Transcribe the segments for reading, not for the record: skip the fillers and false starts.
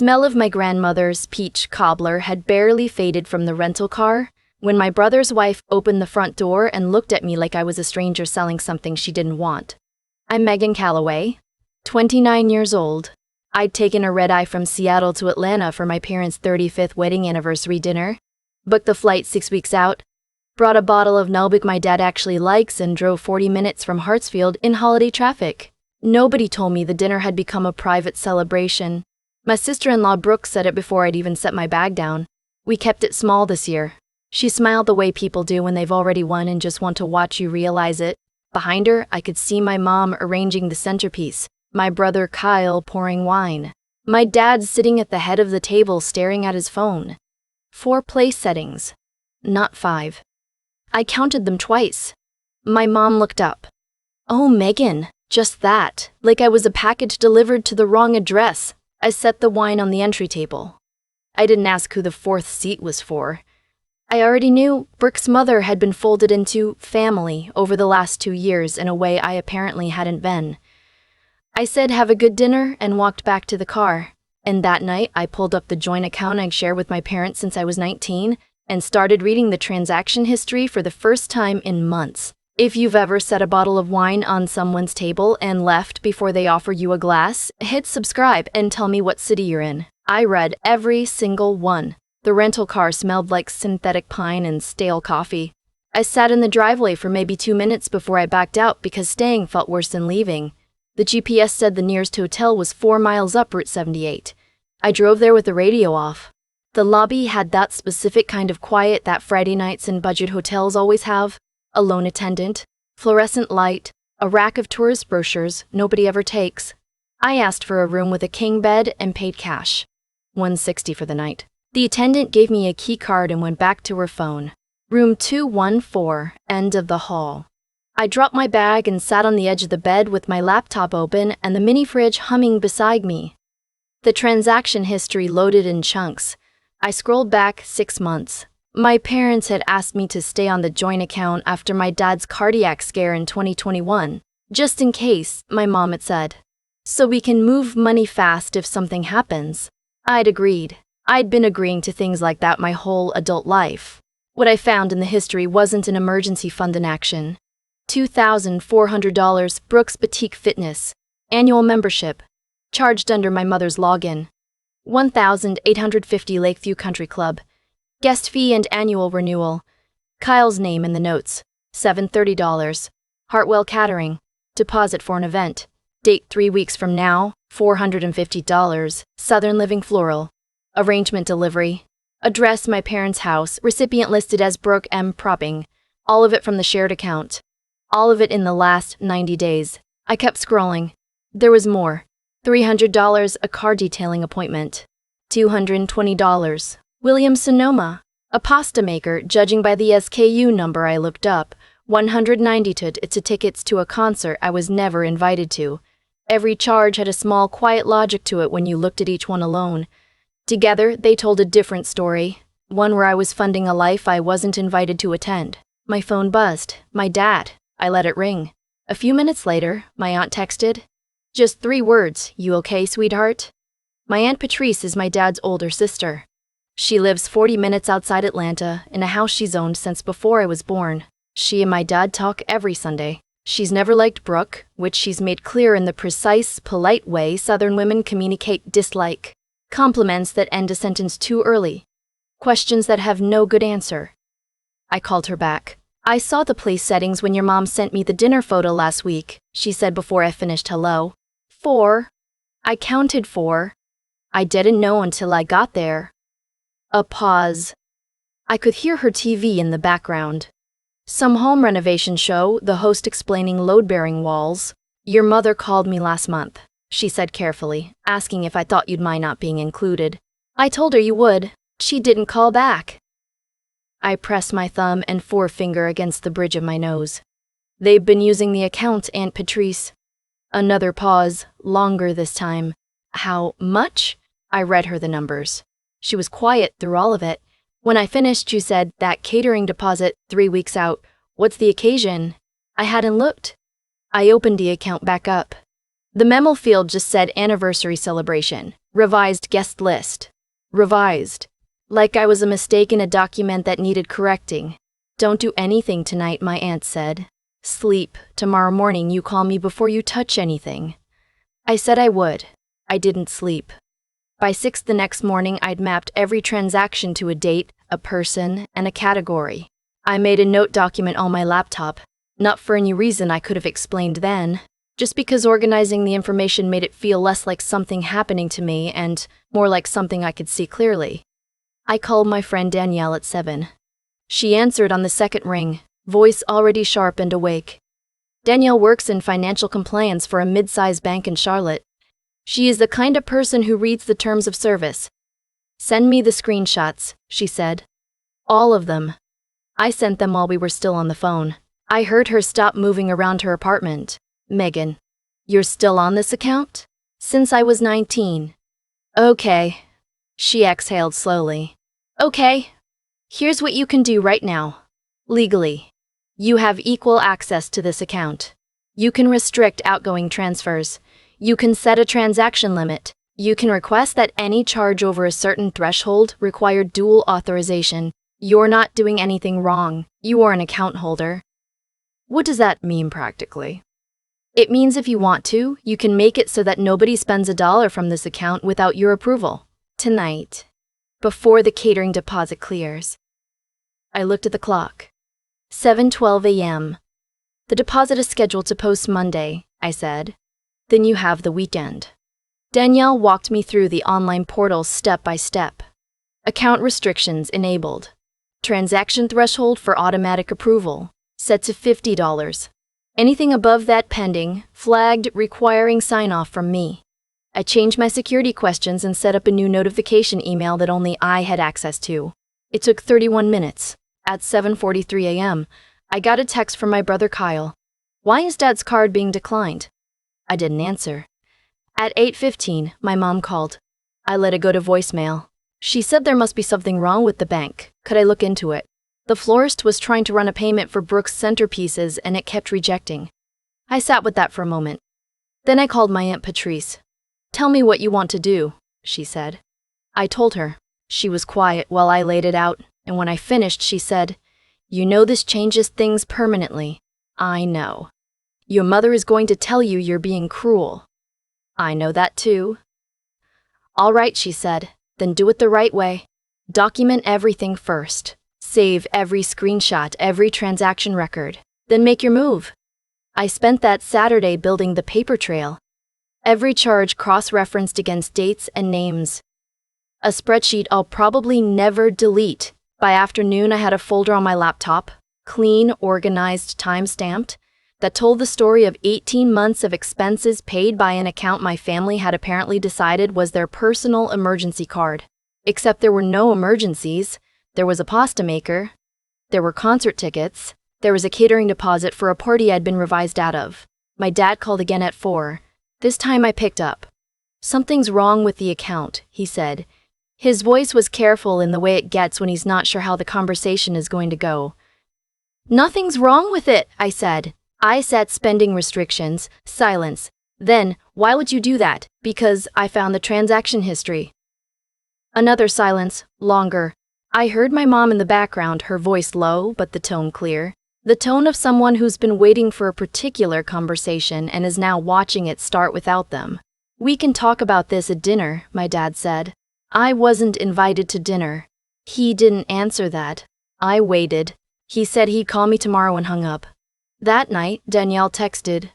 Smell of my grandmother's peach cobbler had barely faded from the rental car when my brother's wife opened the front door and looked at me like I was a stranger selling something she didn't want. I'm Megan Calloway, 29 years old. I'd taken a red-eye from Seattle to Atlanta for my parents' 35th wedding anniversary dinner, booked the flight 6 weeks out, brought a bottle of Malbec my dad actually likes, and drove 40 minutes from Hartsfield in holiday traffic. Nobody told me the dinner had become a private celebration. My sister-in-law Brooke said it before I'd even set my bag down. We kept it small this year. She smiled the way people do when they've already won and just want to watch you realize it. Behind her, I could see my mom arranging the centerpiece, my brother Kyle pouring wine, my dad sitting at the head of the table staring at his phone. 4 place settings, not 5. I counted them twice. My mom looked up. "Oh, Megan, just that, like I was a package delivered to the wrong address." I set the wine on the entry table. I didn't ask who the 4th seat was for. I already knew Brooke's mother had been folded into family over the last 2 years in a way I apparently hadn't been. I said have a good dinner and walked back to the car. And that night, I pulled up the joint account I'd shared with my parents since I was 19 and started reading the transaction history for the first time in months. If you've ever set a bottle of wine on someone's table and left before they offer you a glass, hit subscribe and tell me what city you're in. I read every single one. The rental car smelled like synthetic pine and stale coffee. I sat in the driveway for maybe 2 minutes before I backed out because staying felt worse than leaving. The GPS said the nearest hotel was 4 miles up Route 78. I drove there with the radio off. The lobby had that specific kind of quiet that Friday nights in budget hotels always have. A lone attendant, fluorescent light, a rack of tourist brochures nobody ever takes. I asked for a room with a king bed and paid cash. $160 for the night. The attendant gave me a key card and went back to her phone. Room 214, end of the hall. I dropped my bag and sat on the edge of the bed with my laptop open and the mini fridge humming beside me. The transaction history loaded in chunks. I scrolled back 6 months. My parents had asked me to stay on the joint account after my dad's cardiac scare in 2021, just in case, my mom had said. So we can move money fast if something happens. I'd agreed. I'd been agreeing to things like that my whole adult life. What I found in the history wasn't an emergency fund in action. $2,400 Brooks Boutique Fitness, annual membership, charged under my mother's login. $1,850 Lakeview Country Club, guest fee and annual renewal. Kyle's name in the notes, $730. Hartwell Catering, deposit for an event. Date 3 weeks from now, $450. Southern Living Floral. Arrangement delivery. Address my parents' house, recipient listed as Brooke M. Propping. All of it from the shared account. All of it in the last 90 days. I kept scrolling. There was more. $300 a car detailing appointment. $220. William Sonoma, a pasta maker, judging by the SKU number I looked up. $190 to tickets to a concert I was never invited to. Every charge had a small, quiet logic to it when you looked at each one alone. Together, they told a different story, one where I was funding a life I wasn't invited to attend. My phone buzzed. My dad. I let it ring. A few minutes later, my aunt texted. Just 3 words, "You okay, sweetheart?" My Aunt Patrice is my dad's older sister. She lives 40 minutes outside Atlanta in a house she's owned since before I was born. She and my dad talk every Sunday. She's never liked Brooke, which she's made clear in the precise, polite way Southern women communicate dislike. Compliments that end a sentence too early. Questions that have no good answer. I called her back. "I saw the place settings when your mom sent me the dinner photo last week," she said before I finished hello. 4. I counted 4. I didn't know until I got there. A pause. I could hear her TV in the background. Some home renovation show, the host explaining load-bearing walls. "Your mother called me last month," she said carefully, asking if I thought you'd mind not being included. I told her you would. She didn't call back. I pressed my thumb and forefinger against the bridge of my nose. "They've been using the account, Aunt Patrice." Another pause, longer this time. "How much?" I read her the numbers. She was quiet through all of it. When I finished, she said, "That catering deposit, 3 weeks out. What's the occasion?" I hadn't looked. I opened the account back up. The memo field just said anniversary celebration, revised guest list. Revised. Like I was a mistake in a document that needed correcting. Don't do anything tonight, my aunt said. Sleep. Tomorrow morning you call me before you touch anything. I said I would. I didn't sleep. By 6 the next morning, I'd mapped every transaction to a date, a person, and a category. I made a note document on my laptop, not for any reason I could have explained then, just because organizing the information made it feel less like something happening to me and more like something I could see clearly. I called my friend Danielle at 7. She answered on the second ring, voice already sharp and awake. Danielle works in financial compliance for a mid-sized bank in Charlotte. She is the kind of person who reads the terms of service. Send me the screenshots, she said. All of them. I sent them while we were still on the phone. I heard her stop moving around her apartment. Megan, you're still on this account? Since I was 19. Okay. She exhaled slowly. Okay. Here's what you can do right now. Legally. You have equal access to this account. You can restrict outgoing transfers. You can set a transaction limit. You can request that any charge over a certain threshold require dual authorization. You're not doing anything wrong. You are an account holder. What does that mean practically? It means if you want to, you can make it so that nobody spends $1 from this account without your approval. Tonight. Before the catering deposit clears. I looked at the clock. 7:12 a.m. The deposit is scheduled to post Monday, I said. Then you have the weekend. Danielle walked me through the online portal step by step. Account restrictions enabled. Transaction threshold for automatic approval, set to $50. Anything above that pending, flagged, requiring sign-off from me. I changed my security questions and set up a new notification email that only I had access to. It took 31 minutes. At 7:43 a.m., I got a text from my brother Kyle. Why is Dad's card being declined? I didn't answer. At 8:15, my mom called. I let it go to voicemail. She said there must be something wrong with the bank. Could I look into it? The florist was trying to run a payment for Brooke's centerpieces and it kept rejecting. I sat with that for a moment. Then I called my Aunt Patrice. Tell me what you want to do, she said. I told her. She was quiet while I laid it out, and when I finished, she said, You know this changes things permanently. I know. Your mother is going to tell you you're being cruel. I know that too. All right, she said, then do it the right way. Document everything first. Save every screenshot, every transaction record. Then make your move. I spent that Saturday building the paper trail. Every charge cross-referenced against dates and names. A spreadsheet I'll probably never delete. By afternoon, I had a folder on my laptop, clean, organized, time-stamped, that told the story of 18 months of expenses paid by an account my family had apparently decided was their personal emergency card. Except there were no emergencies. There was a pasta maker. There were concert tickets. There was a catering deposit for a party I'd been revised out of. My dad called again at 4. This time I picked up. Something's wrong with the account, he said. His voice was careful in the way it gets when he's not sure how the conversation is going to go. Nothing's wrong with it, I said. I set spending restrictions, silence. Then, why would you do that? Because I found the transaction history. Another silence, longer. I heard my mom in the background, her voice low, but the tone clear. The tone of someone who's been waiting for a particular conversation and is now watching it start without them. We can talk about this at dinner, my dad said. I wasn't invited to dinner. He didn't answer that. I waited. He said he'd call me tomorrow and hung up. That night, Danielle texted.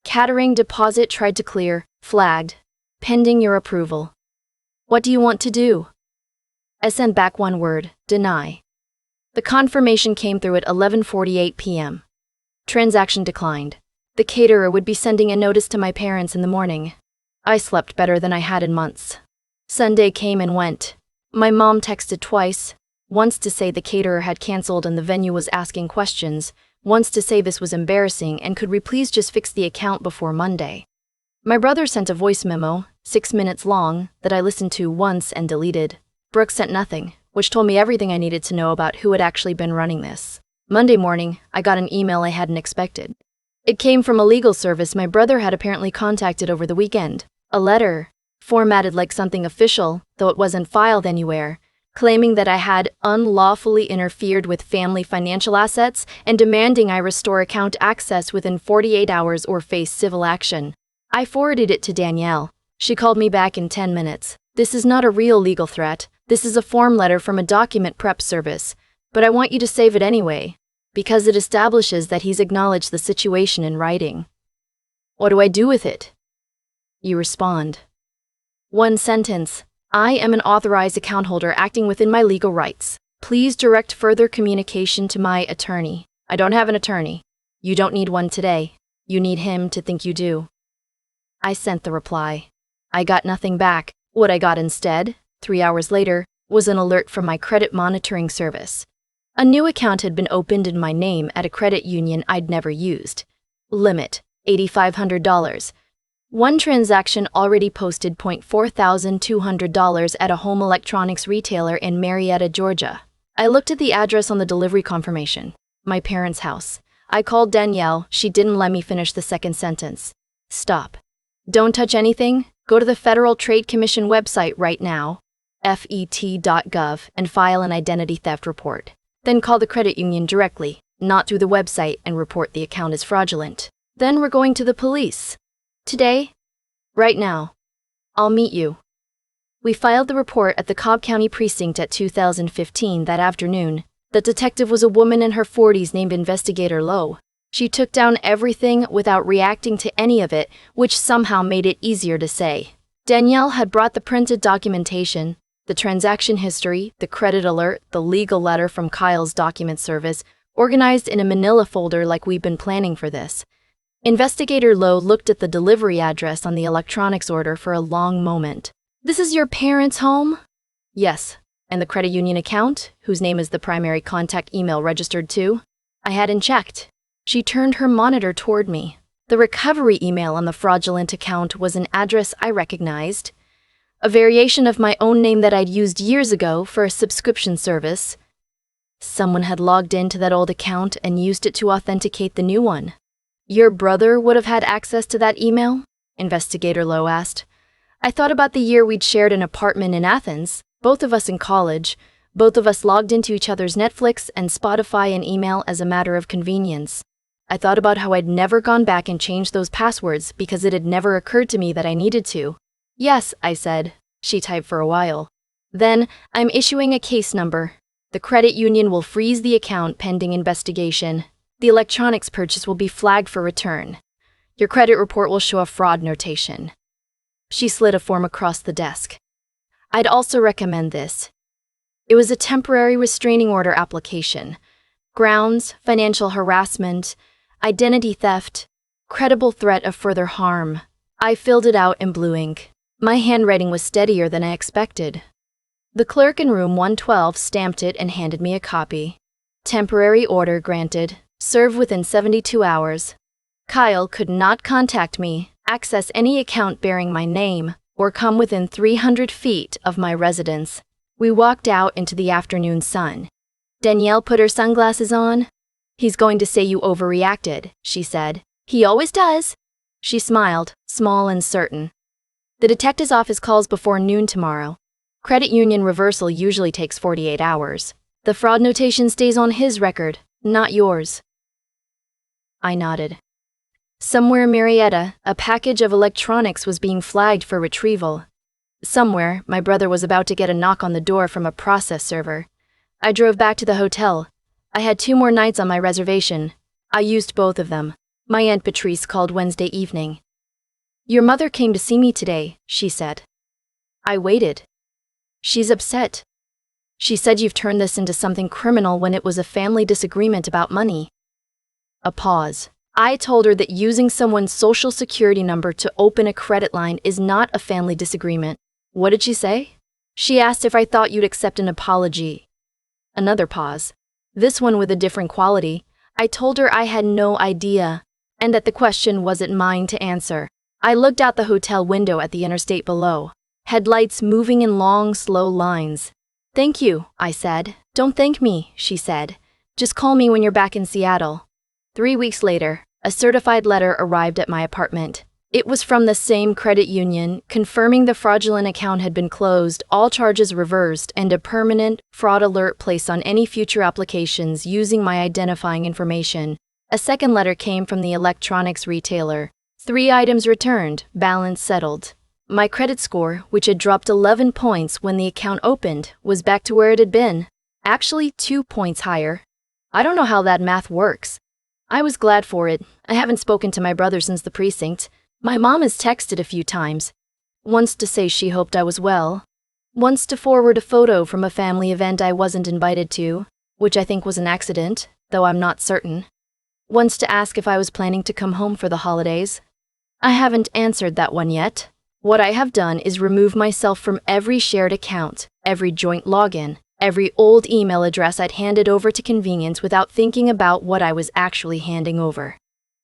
Catering deposit tried to clear, flagged. Pending your approval. What do you want to do? I sent back one word, deny. The confirmation came through at 11:48 p.m. Transaction declined. The caterer would be sending a notice to my parents in the morning. I slept better than I had in months. Sunday came and went. My mom texted twice, once to say the caterer had canceled and the venue was asking questions, once to say this was embarrassing and could we please just fix the account before Monday. My brother sent a voice memo, 6 minutes long, that I listened to once and deleted. Brooke sent nothing, which told me everything I needed to know about who had actually been running this. Monday morning, I got an email I hadn't expected. It came from a legal service my brother had apparently contacted over the weekend. A letter, formatted like something official, though it wasn't filed anywhere, claiming that I had unlawfully interfered with family financial assets and demanding I restore account access within 48 hours or face civil action. I forwarded it to Danielle. She called me back in 10 minutes. This is not a real legal threat. This is a form letter from a document prep service, but I want you to save it anyway, because it establishes that he's acknowledged the situation in writing. What do I do with it? You respond. One sentence. I am an authorized account holder acting within my legal rights. Please direct further communication to my attorney. I don't have an attorney. You don't need one today. You need him to think you do. I sent the reply. I got nothing back. What I got instead, 3 hours later, was an alert from my credit monitoring service. A new account had been opened in my name at a credit union I'd never used. Limit, $8,500. One transaction already posted $4,200 at a home electronics retailer in Marietta, Georgia. I looked at the address on the delivery confirmation. My parents' house. I called Danielle. She didn't let me finish the second sentence. Stop. Don't touch anything. Go to the Federal Trade Commission website right now, fet.gov, and file an identity theft report. Then call the credit union directly, not through the website, and report the account as fraudulent. Then we're going to the police. Today? Right now. I'll meet you. We filed the report at the Cobb County Precinct at 2015 that afternoon. The detective was a woman in her 40s named Investigator Lowe. She took down everything without reacting to any of it, which somehow made it easier to say. Danielle had brought the printed documentation, the transaction history, the credit alert, the legal letter from Kyle's document service, organized in a manila folder like we'd been planning for this. Investigator Lowe looked at the delivery address on the electronics order for a long moment. This is your parents' home? Yes. And the credit union account, whose name is the primary contact email registered to? I hadn't checked. She turned her monitor toward me. The recovery email on the fraudulent account was an address I recognized, a variation of my own name that I'd used years ago for a subscription service. Someone had logged into that old account and used it to authenticate the new one. Your brother would have had access to that email? Investigator Lowe asked. I thought about the year we'd shared an apartment in Athens, both of us in college. Both of us logged into each other's Netflix and Spotify and email as a matter of convenience. I thought about how I'd never gone back and changed those passwords because it had never occurred to me that I needed to. Yes, I said. She typed for a while. Then, I'm issuing a case number. The credit union will freeze the account pending investigation. The electronics purchase will be flagged for return. Your credit report will show a fraud notation. She slid a form across the desk. I'd also recommend this. It was a temporary restraining order application. Grounds, financial harassment, identity theft, credible threat of further harm. I filled it out in blue ink. My handwriting was steadier than I expected. The clerk in room 112 stamped it and handed me a copy. Temporary order granted. Serve within 72 hours. Kyle could not contact me, access any account bearing my name, or come within 300 feet of my residence. We walked out into the afternoon sun. Danielle put her sunglasses on. He's going to say you overreacted, she said. He always does. She smiled, small and certain. The detective's office calls before noon tomorrow. Credit union reversal usually takes 48 hours. The fraud notation stays on his record, not yours. I nodded. Somewhere in Marietta, a package of electronics was being flagged for retrieval. Somewhere, my brother was about to get a knock on the door from a process server. I drove back to the hotel. I had 2 more nights on my reservation. I used both of them. My Aunt Patrice called Wednesday evening. Your mother came to see me today, she said. I waited. She's upset. She said you've turned this into something criminal when it was a family disagreement about money. A pause. I told her that using someone's social security number to open a credit line is not a family disagreement. What did she say? She asked if I thought you'd accept an apology. Another pause. This one with a different quality. I told her I had no idea, and that the question wasn't mine to answer. I looked out the hotel window at the interstate below. Headlights moving in long, slow lines. Thank you, I said. Don't thank me, she said. Just call me when you're back in Seattle. 3 weeks later, A certified letter arrived at my apartment. It was from the same credit union, confirming the fraudulent account had been closed, all charges reversed, and a permanent fraud alert placed on any future applications using my identifying information. A second letter came from the electronics retailer. 3 items returned, balance settled. My credit score, which had dropped 11 points when the account opened, was back to where it had been. Actually, 2 points higher. I don't know how that math works. I was glad for it. I haven't spoken to my brother since the precinct. My mom has texted a few times. Once to say she hoped I was well. Once to forward a photo from a family event I wasn't invited to, which I think was an accident, though I'm not certain. Once to ask if I was planning to come home for the holidays. I haven't answered that one yet. What I have done is remove myself from every shared account, every joint login, every old email address I'd handed over to convenience without thinking about what I was actually handing over.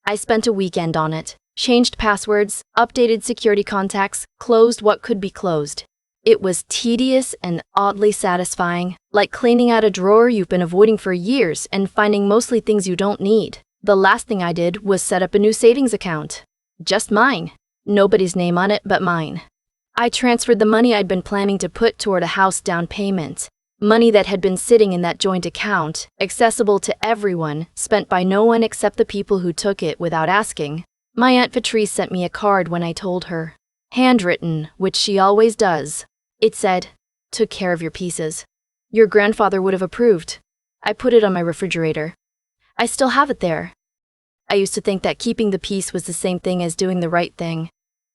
I spent a weekend on it, changed passwords, updated security contacts, closed what could be closed. It was tedious and oddly satisfying, like cleaning out a drawer you've been avoiding for years and finding mostly things you don't need. The last thing I did was set up a new savings account. Just mine. Nobody's name on it but mine. I transferred the money I'd been planning to put toward a house down payment. Money that had been sitting in that joint account, accessible to everyone, spent by no one except the people who took it without asking. My Aunt Patrice sent me a card when I told her. Handwritten, which she always does. It said, "Took care of your pieces. Your grandfather would have approved." I put it on my refrigerator. I still have it there. I used to think that keeping the peace was the same thing as doing the right thing.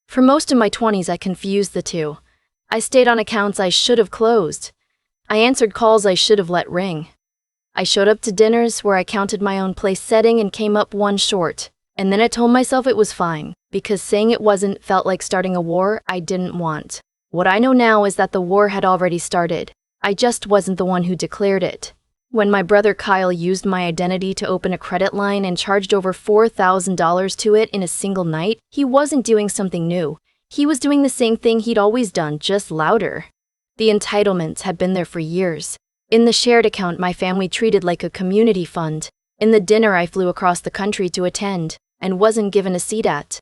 For most of my 20s, I confused the two. I stayed on accounts I should have closed. I answered calls I should have let ring. I showed up to dinners where I counted my own place setting and came up one short. And then I told myself it was fine, because saying it wasn't felt like starting a war I didn't want. What I know now is that the war had already started. I just wasn't the one who declared it. When my brother Kyle used my identity to open a credit line and charged over $4,000 to it in a single night, he wasn't doing something new. He was doing the same thing he'd always done, just louder. The entitlements had been there for years. In the shared account my family treated like a community fund. In the dinner I flew across the country to attend, and wasn't given a seat at.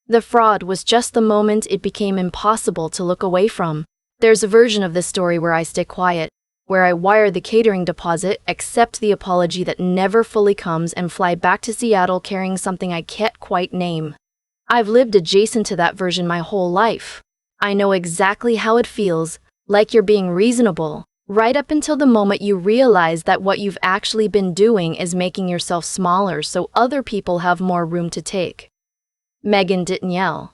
The fraud was just the moment it became impossible to look away from. There's a version of this story where I stay quiet, where I wire the catering deposit, accept the apology that never fully comes, and fly back to Seattle carrying something I can't quite name. I've lived adjacent to that version my whole life. I know exactly how it feels, like you're being reasonable, right up until the moment you realize that what you've actually been doing is making yourself smaller so other people have more room to take. Megan didn't yell.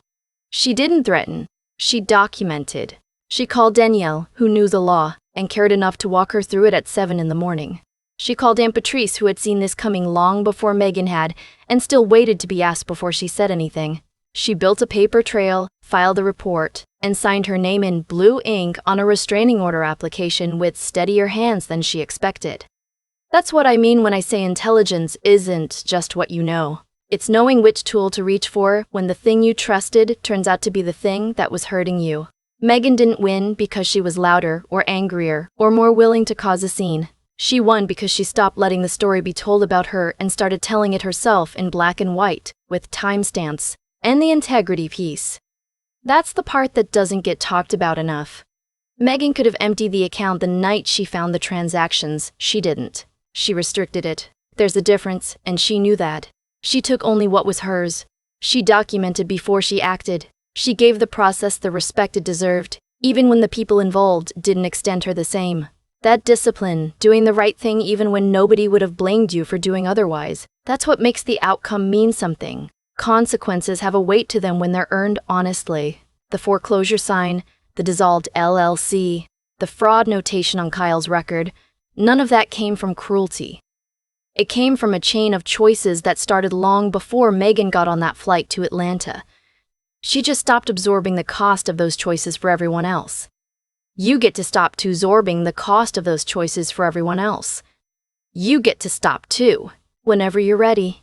She didn't threaten. She documented. She called Danielle, who knew the law, and cared enough to walk her through it at 7 in the morning. She called Aunt Patrice, who had seen this coming long before Megan had, and still waited to be asked before she said anything. She built a paper trail, filed a report, and signed her name in blue ink on a restraining order application with steadier hands than she expected. That's what I mean when I say intelligence isn't just what you know. It's knowing which tool to reach for when the thing you trusted turns out to be the thing that was hurting you. Megan didn't win because she was louder or angrier or more willing to cause a scene. She won because she stopped letting the story be told about her and started telling it herself in black and white, with timestamps, and the integrity piece. That's the part that doesn't get talked about enough. Megan could have emptied the account the night she found the transactions. She didn't. She restricted it. There's a difference, and she knew that. She took only what was hers. She documented before she acted. She gave the process the respect it deserved, even when the people involved didn't extend her the same. That discipline, doing the right thing even when nobody would have blamed you for doing otherwise, that's what makes the outcome mean something. Consequences have a weight to them when they're earned honestly. The foreclosure sign, the dissolved LLC, the fraud notation on Kyle's record, none of that came from cruelty. It came from a chain of choices that started long before Megan got on that flight to Atlanta. She just stopped absorbing the cost of those choices for everyone else. You get to stop absorbing the cost of those choices for everyone else. You get to stop too, whenever you're ready.